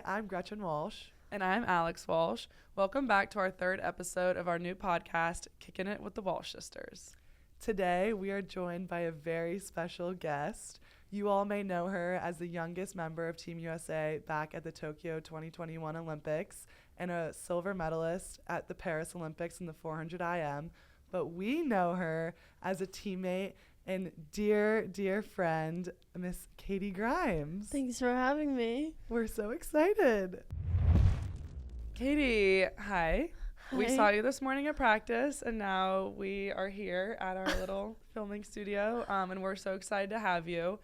I'm Gretchen Walsh. And I'm Alex Walsh. Welcome back to our third episode of our new podcast, Kicking It with the Walsh Sisters. Today, we are joined by a very special guest. You all may know her as the youngest member of Team USA back at the Tokyo 2021 Olympics and a silver medalist at the Paris Olympics in the 400 IM. But we know her as a teammate and dear, dear friend, Miss Katie Grimes. Thanks for having me. We're so excited. Katie, hi. Hi. We saw you this morning at practice, and now we are here at our little filming studio, and we're so excited to have you.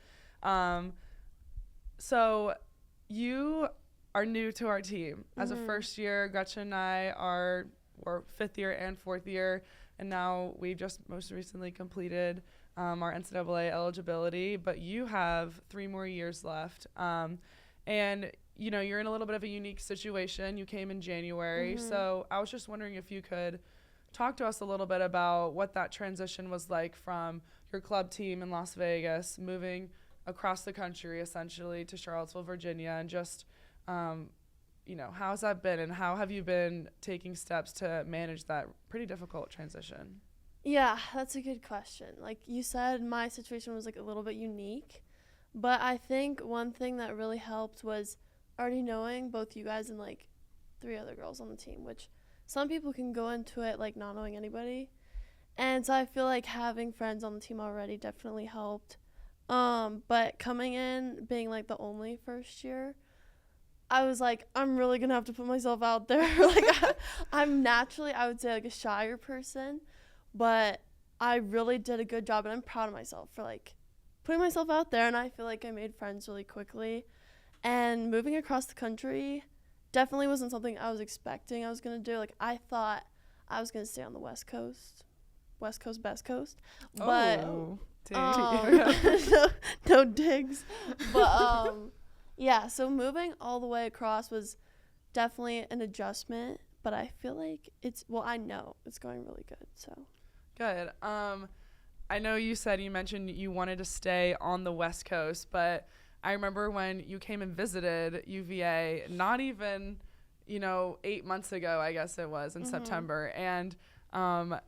So you are new to our team. As a first year, Gretchen and I we're fifth year and fourth year, and now we've just most recently completed our NCAA eligibility, but you have 3 more years left. And you know, you're in a little bit of a unique situation. You came in January. So I was just wondering if you could talk to us a little bit about what that transition was like from your club team in Las Vegas, moving across the country essentially to Charlottesville, Virginia, and just, you know, how's that been and how have you been taking steps to manage that pretty difficult transition? Yeah, that's a good question. Like you said, my situation was like a little bit unique, but I think one thing that really helped was already knowing both you guys and like 3 other girls on the team, which some people can go into it like not knowing anybody. And so I feel like having friends on the team already definitely helped. But coming in, being like the only first year, I was like, I'm really gonna have to put myself out there. I'm naturally, I would say, like a shyer person, but I really did a good job, and I'm proud of myself for like putting myself out there. And I feel like I made friends really quickly. And moving across the country definitely wasn't something I was expecting I was gonna do. Like I thought I was gonna stay on the West Coast, best coast, but no digs. But yeah, so moving all the way across was definitely an adjustment, but I feel like I know it's going really good. So good. I know you mentioned you wanted to stay on the West Coast, but I remember when you came and visited UVA, not even, 8 months ago, I guess it was in September. And I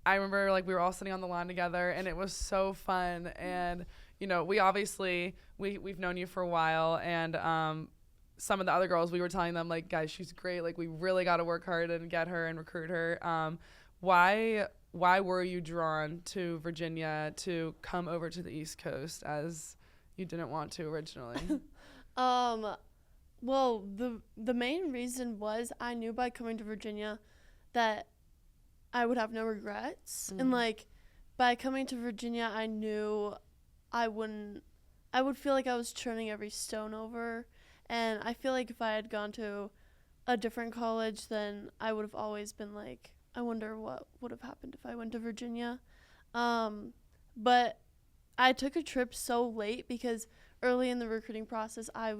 remember like we were all sitting on the lawn together, and it was so fun. And, we obviously, we've known you for a while, and some of the other girls, we were telling them like, guys, she's great. Like we really got to work hard and get her and recruit her. Why were you drawn to Virginia to come over to the East Coast as you didn't want to originally? Well, the main reason was I knew by coming to Virginia that I would have no regrets. And like by coming to Virginia, I knew I would feel like I was turning every stone over. And I feel like if I had gone to a different college, then I would have always been like, I wonder what would have happened if I went to Virginia. But I took a trip so late because early in the recruiting process, I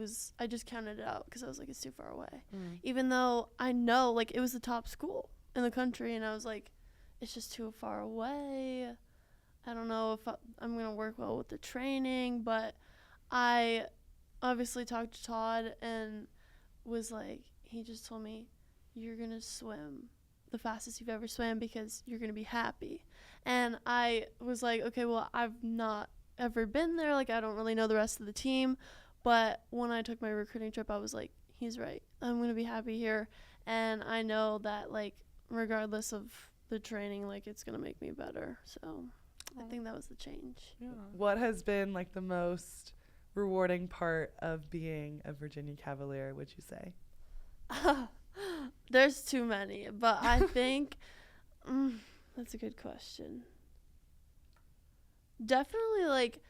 just counted it out because I was like, it's too far away. Even though I know like it was the top school in the country, and I was like, it's just too far away. I don't know if I'm going to work well with the training, but I obviously talked to Todd and was like, he just told me, you're going to swim the fastest you've ever swam because you're going to be happy. And I was like, okay, well, I've not ever been there. Like, I don't really know the rest of the team. But when I took my recruiting trip, I was like, he's right. I'm going to be happy here. And I know that, like, regardless of the training, like, it's going to make me better. So I think that was the change. Yeah. What has been, like, the most rewarding part of being a Virginia Cavalier, would you say? There's too many. But I think that's a good question. Definitely, like,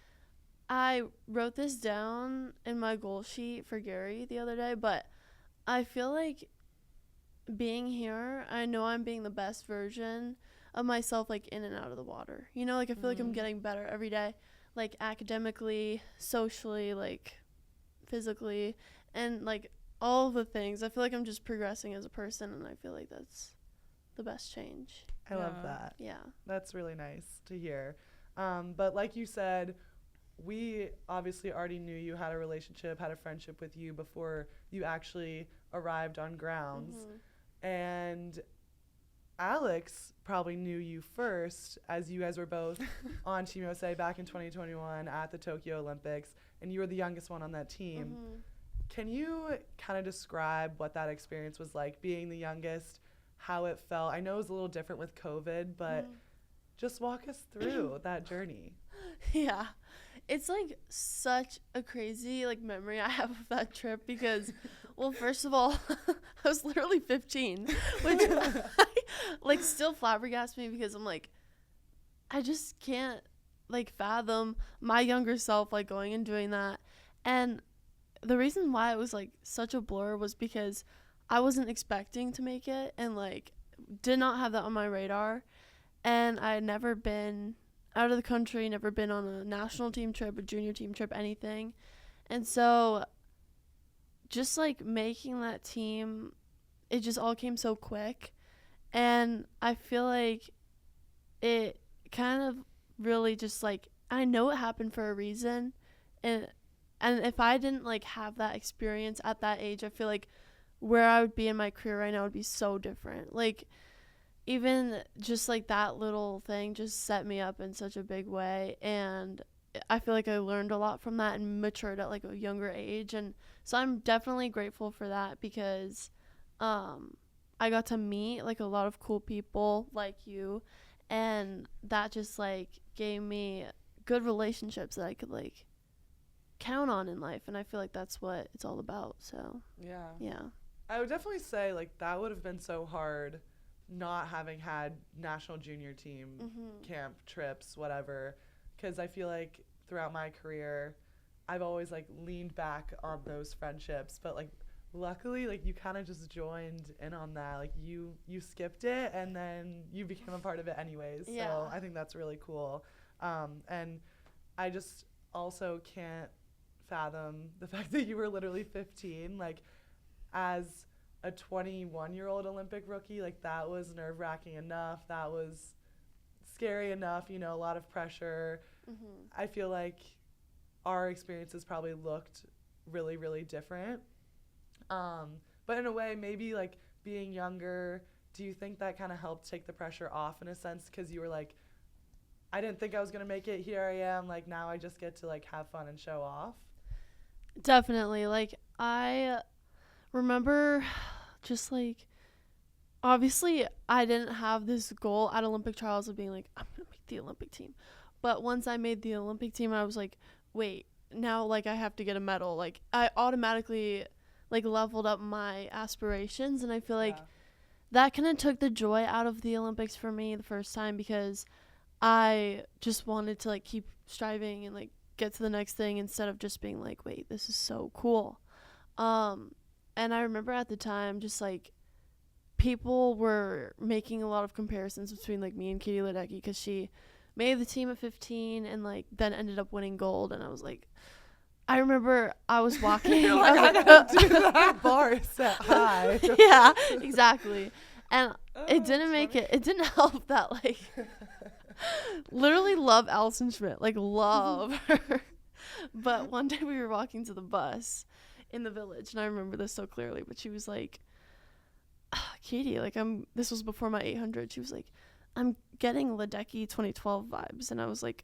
I wrote this down in my goal sheet for Gary the other day, but I feel like being here, I know I'm being the best version of myself, like, in and out of the water. Like, I feel like I'm getting better every day, like, academically, socially, like, physically, and, like, all the things. I feel like I'm just progressing as a person, and I feel like that's the best change. I love that. Yeah. That's really nice to hear. But like you said, we obviously already knew you had a relationship, had a friendship with you before you actually arrived on grounds. And Alex probably knew you first, as you guys were both on Team USA back in 2021 at the Tokyo Olympics, and you were the youngest one on that team. Can you kind of describe what that experience was like, being the youngest, how it felt? I know it was a little different with COVID, but just walk us through that journey. Yeah. It's like such a crazy like memory I have of that trip because, well, first of all, I was literally 15, which like still flabbergasts me because I'm like, I just can't like fathom my younger self like going and doing that. And the reason why it was like such a blur was because I wasn't expecting to make it and like did not have that on my radar. And I had never been out of the country, never been on a national team trip, a junior team trip, anything. And so just like making that team, it just all came so quick. And I feel like it kind of really just like, I know it happened for a reason. And if I didn't like have that experience at that age, I feel like where I would be in my career right now would be so different. Like, even just like that little thing just set me up in such a big way, and I feel like I learned a lot from that and matured at like a younger age. And so I'm definitely grateful for that because I got to meet like a lot of cool people like you, and that just like gave me good relationships that I could like count on in life, and I feel like that's what it's all about. So yeah, I would definitely say like that would have been so hard not having had national junior team camp trips, whatever, because I feel like throughout my career I've always like leaned back on those friendships, but like luckily like you kind of just joined in on that, like you skipped it and then you became a part of it anyways. So I think that's really cool. And I just also can't fathom the fact that you were literally 15, like as a 21-year-old Olympic rookie, like that was nerve-wracking enough. That was scary enough, you know, a lot of pressure. I feel like our experiences probably looked really, really different. But in a way, maybe like being younger, do you think that kind of helped take the pressure off in a sense? Because you were like, I didn't think I was going to make it. Here I am. Like now I just get to like have fun and show off. Definitely. Like I remember just like, obviously I didn't have this goal at Olympic trials of being like, I'm gonna make the Olympic team, but once I made the Olympic team I was like, wait, now like I have to get a medal. Like I automatically like leveled up my aspirations, and I feel like that kind of took the joy out of the Olympics for me the first time, because I just wanted to like keep striving and like get to the next thing instead of just being like, wait, this is so cool. And I remember at the time, just, like, people were making a lot of comparisons between, like, me and Katie Ledecky, because she made the team at 15 and, like, then ended up winning gold. And I was like, I remember I was walking. You're like, I gotta do that bar is set high. Yeah, exactly. And it didn't make it. It didn't help that, like, literally love Allison Schmidt. Like, love her. But one day we were walking to the bus in the village, and I remember this so clearly, but she was like, Katie, like, this was before my 800, she was like, I'm getting Ledecky 2012 vibes. And I was like,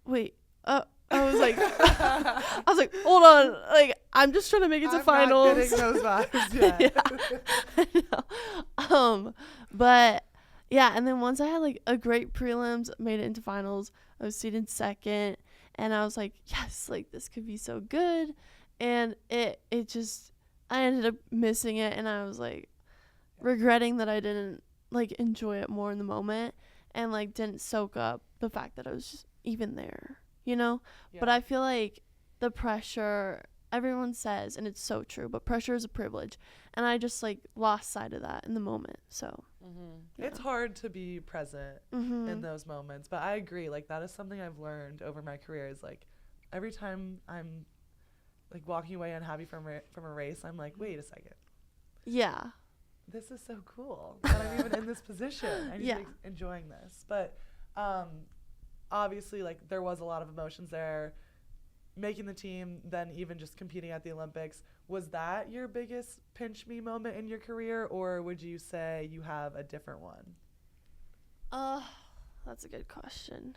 wait, I was like, hold on, like, I'm just trying to make it to finals. I'm not getting those vibes yet. Yeah, I know. But yeah, and then once I had like a great prelims, made it into finals, I was seated second, and I was like, yes, like this could be so good. And it just, I ended up missing it, and I was like regretting that I didn't like enjoy it more in the moment, and like didn't soak up the fact that I was just even there, you know? Yeah. But I feel like the pressure, everyone says, and it's so true, but pressure is a privilege, and I just like lost sight of that in the moment. So yeah. It's hard to be present in those moments, but I agree, like that is something I've learned over my career, is like every time I'm like walking away unhappy from a race, I'm like, wait a second. Yeah. This is so cool that I'm even in this position. I'm enjoying this. But obviously, like, there was a lot of emotions there, making the team, then even just competing at the Olympics. Was that your biggest pinch me moment in your career, or would you say you have a different one? That's a good question.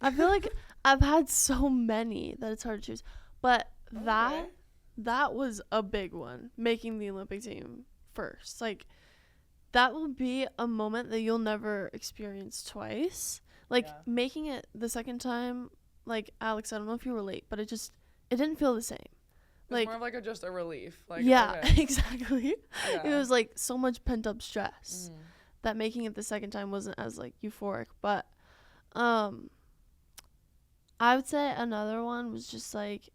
I feel like I've had so many that it's hard to choose. But that was a big one, making the Olympic team first. Like, that will be a moment that you'll never experience twice. Like, making it the second time, like, Alex, I don't know if you were late, but it didn't feel the same. It's more of like just a relief. Like, yeah, okay. exactly. Yeah. It was like so much pent up stress that making it the second time wasn't as like euphoric. But I would say another one was just like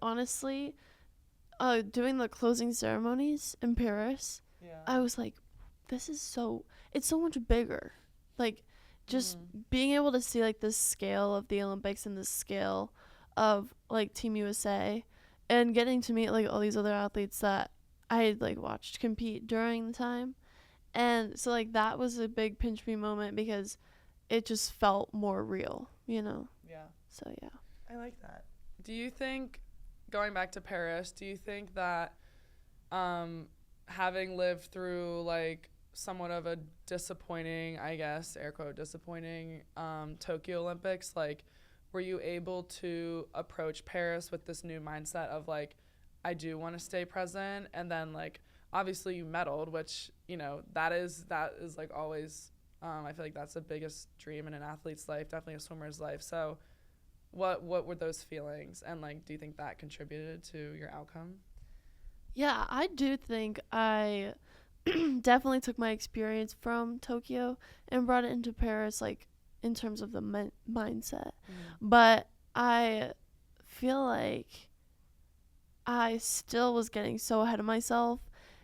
honestly, doing the closing ceremonies in Paris. Yeah. I was like, it's so much bigger. Like, just being able to see like the scale of the Olympics and the scale of like Team USA, and getting to meet like all these other athletes that I had like watched compete during the time. And so like that was a big pinch me moment because it just felt more real, you know? Yeah. So yeah. I like that. Do you think, going back to Paris, do you think that having lived through like somewhat of a disappointing, I guess, air quote, disappointing Tokyo Olympics, like, were you able to approach Paris with this new mindset of like, I do want to stay present? And then like, obviously you medaled, which, you know, that is like always, I feel like that's the biggest dream in an athlete's life, definitely a swimmer's life. So what were those feelings? And like, do you think that contributed to your outcome? Yeah, I do think I definitely took my experience from Tokyo and brought it into Paris, like, in terms of the mindset. But I feel like I still was getting so ahead of myself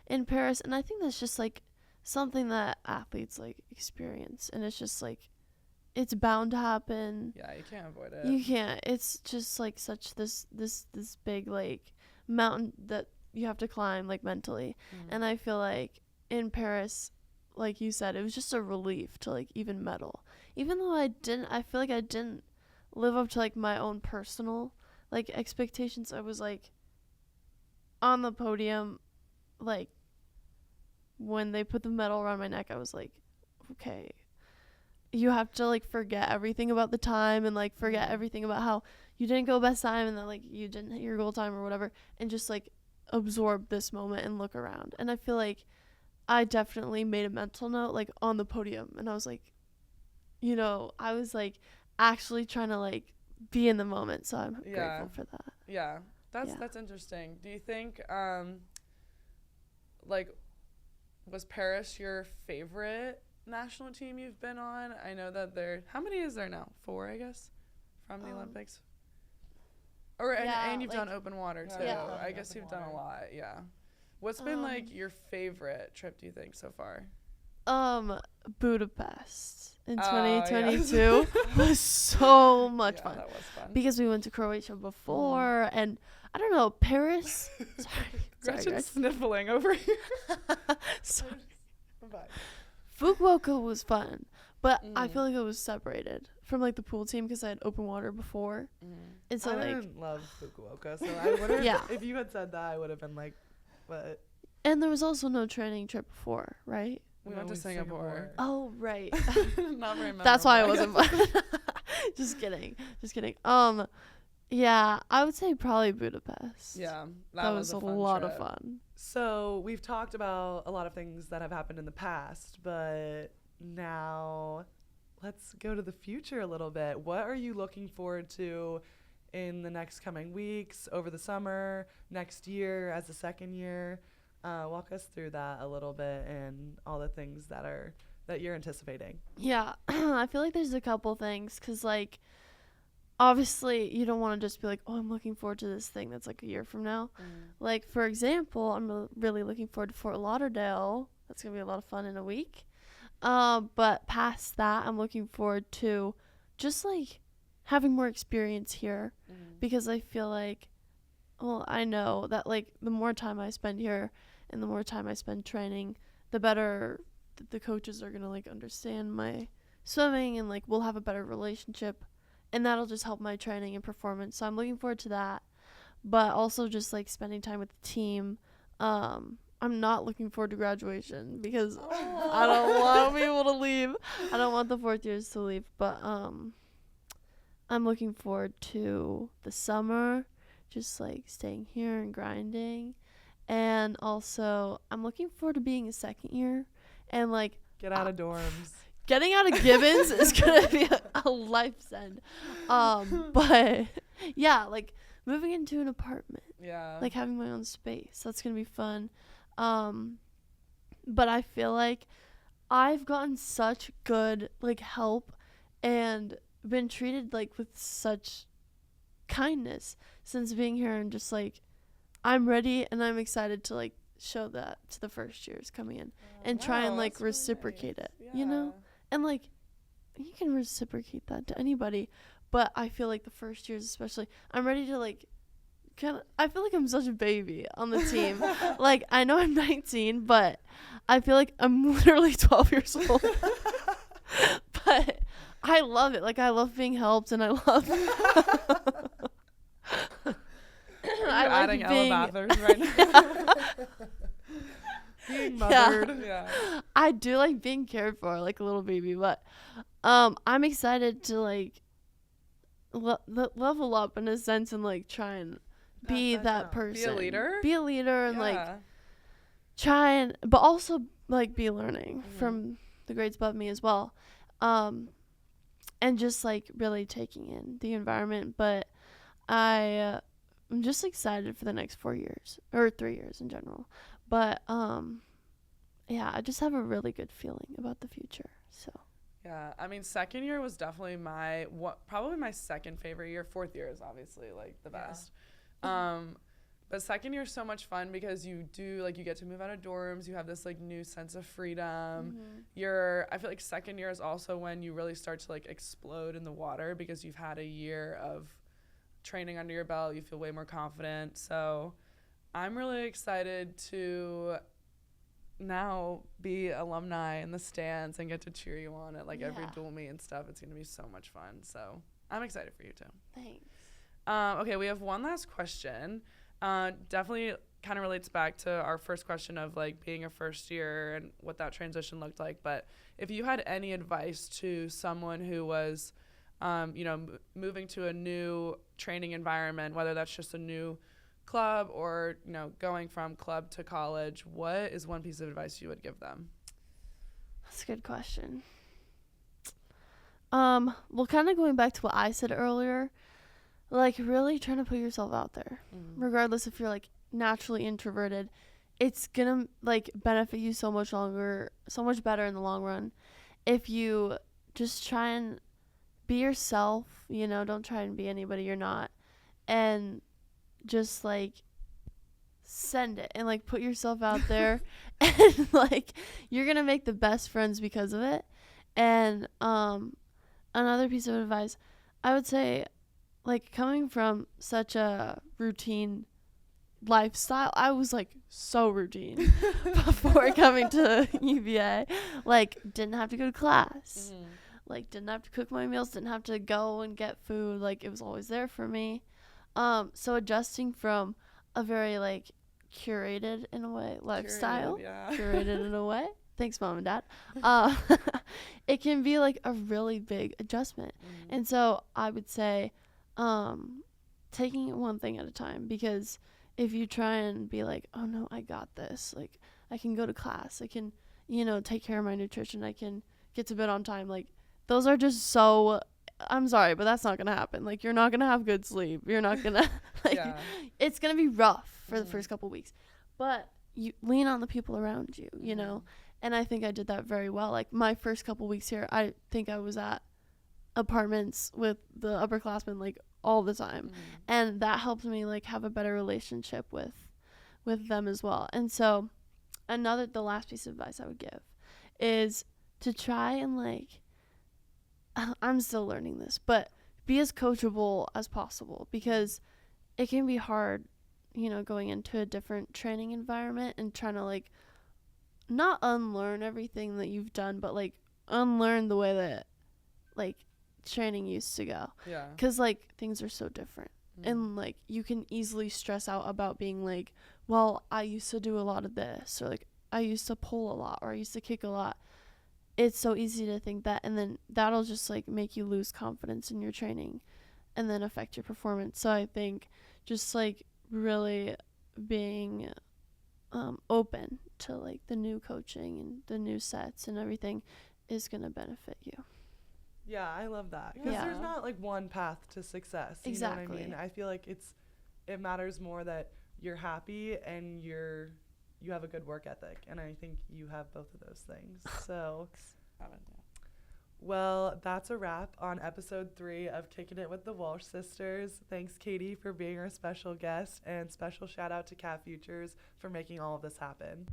in Paris. And I think that's just, like, something that athletes, like, experience. And it's just, like, it's bound to happen. Yeah, you can't avoid it. You can't. It's just, like, such this big, like, mountain that you have to climb, like, mentally. And I feel like in Paris, like you said, it was just a relief to like even medal. Even though I feel like I didn't live up to like my own personal like expectations. I was like on the podium, like when they put the medal around my neck, I was like, okay, you have to like forget everything about the time and like forget everything about how you didn't go best time and that like you didn't hit your goal time or whatever, and just like absorb this moment and look around. And I feel like I definitely made a mental note like on the podium, and I was like, you know, I was like actually trying to like be in the moment, so I'm grateful for that. Yeah, that's interesting. Do you think like, was Paris your favorite national team you've been on? I know that how many is there now? 4, I guess, from the Olympics. And you've done open water too. Yeah. I guess you've done a lot. Yeah. What's been like your favorite trip, do you think, so far? Budapest in 2022 was so much fun. That was fun. Because we went to Croatia before, and I don't know, Paris. Gretchen's Gretchen. sniffling over here. Sorry. Fukuoka was fun, but I feel like I was separated from like the pool team because I had open water before. And so I didn't love Fukuoka, so I would have. If you had said that, I would have been like, what? And there was also no training trip before, right? We went to Singapore. Oh, right. Not very memorable. That's why I wasn't fun. Just kidding. Yeah, I would say probably Budapest. Yeah, that was a lot of fun. So we've talked about a lot of things that have happened in the past, but now let's go to the future a little bit. What are you looking forward to in the next coming weeks, over the summer, next year as a second year? Walk us through that a little bit and all the things that you're anticipating. Yeah, I feel like there's a couple things because, like, obviously you don't want to just be like, oh, I'm looking forward to this thing that's like a year from now. Like, for example, I'm really looking forward to Fort Lauderdale. That's going to be a lot of fun in a week. But past that, I'm looking forward to just, like, having more experience here because I feel like, well, I know that, like, the more time I spend here and the more time I spend training, the better the coaches are gonna like understand my swimming, and like we'll have a better relationship, and that'll just help my training and performance. So I'm looking forward to that, but also just like spending time with the team. I'm not looking forward to graduation because I don't want people to leave. I don't want the fourth years to leave, but I'm looking forward to the summer, just like staying here and grinding. And also I'm looking forward to being a second year and like Get out of dorms. getting out of Gibbons is gonna be a life send. But yeah, like moving into an apartment, Yeah. like having my own space, that's gonna be fun. But I feel like I've gotten such good like help and been treated like with such kindness since being here, and just like I'm ready and I'm excited to like show that to the first years coming in and try and like reciprocate it, you know? And like you can reciprocate that to anybody, but I feel like the first years especially, I'm ready to like I feel like I'm such a baby on the team. Like I know I'm 19, but I feel like I'm literally 12 years old. But I love it. Like I love being helped, and I love I like adding Ella Bathurst right now. Being mothered. Yeah. I do like being cared for like a little baby, but I'm excited to like level up in a sense and like try and be that person. Be a leader and like try and, but also like be learning from the grades above me as well. And just like really taking in the environment. But I'm just excited for the next 4 years or 3 years in general. But yeah, I just have a really good feeling about the future. So yeah, I mean, second year was definitely probably my second favorite year. Fourth year is obviously like the best. But second year is so much fun because you get to move out of dorms. You have this like new sense of freedom. I feel like second year is also when you really start to like explode in the water because you've had a year of training under your belt. You feel way more confident. So I'm really excited to now be alumni in the stands and get to cheer you on at like every dual meet and stuff. It's gonna be so much fun. So I'm excited for you too. thanks. Okay, we have one last question. Definitely kind of relates back to our first question of like being a first year and what that transition looked like. But if you had any advice to someone who was, moving to a new training environment, whether that's just a new club or, going from club to college, what is one piece of advice you would give them? That's a good question. Well, kind of going back to what I said earlier, like really trying to put yourself out there, regardless if you're like naturally introverted. It's gonna like benefit you so much better in the long run if you just try and be yourself. Don't try and be anybody you're not, and just like send it and like put yourself out there. And like you're gonna make the best friends because of it. And another piece of advice I would say, like coming from such a routine lifestyle, I was like so routine before coming to UVA. Like didn't have to go to class, like didn't have to cook my meals, didn't have to go and get food, like it was always there for me. So adjusting from a very like curated in a way lifestyle, curated in a way, thanks mom and dad, it can be like a really big adjustment. And so I would say taking it one thing at a time, because if you try and be like, oh no, I got this, like I can go to class, I can take care of my nutrition, I can get to bed on time, like those are just so, I'm sorry, but that's not gonna happen. Like you're not gonna have good sleep, you're not gonna it's gonna be rough for the first couple weeks, but you lean on the people around you, and I think I did that very well. Like my first couple weeks here, I think I was at apartments with the upperclassmen like all the time, and that helped me like have a better relationship with them as well. And so the last piece of advice I would give is to try and like, I'm still learning this, but be as coachable as possible, because it can be hard, going into a different training environment and trying to like not unlearn everything that you've done, but like unlearn the way that like training used to go. Yeah. Because like things are so different. And like you can easily stress out about being like, well, I used to do a lot of this, or like I used to pull a lot, or I used to kick a lot. It's so easy to think that, and then that'll just like make you lose confidence in your training and then affect your performance. So I think just like really being open to like the new coaching and the new sets and everything is going to benefit you. Yeah, I love that. Because Yeah. there's not like one path to success. You know what I Exactly. mean? I feel like it matters more that you're happy and you have a good work ethic. And I think you have both of those things. So, well, that's a wrap on episode 3 of Kicking It with the Walsh Sisters. Thanks, Katie, for being our special guest. And special shout out to Cat Futures for making all of this happen.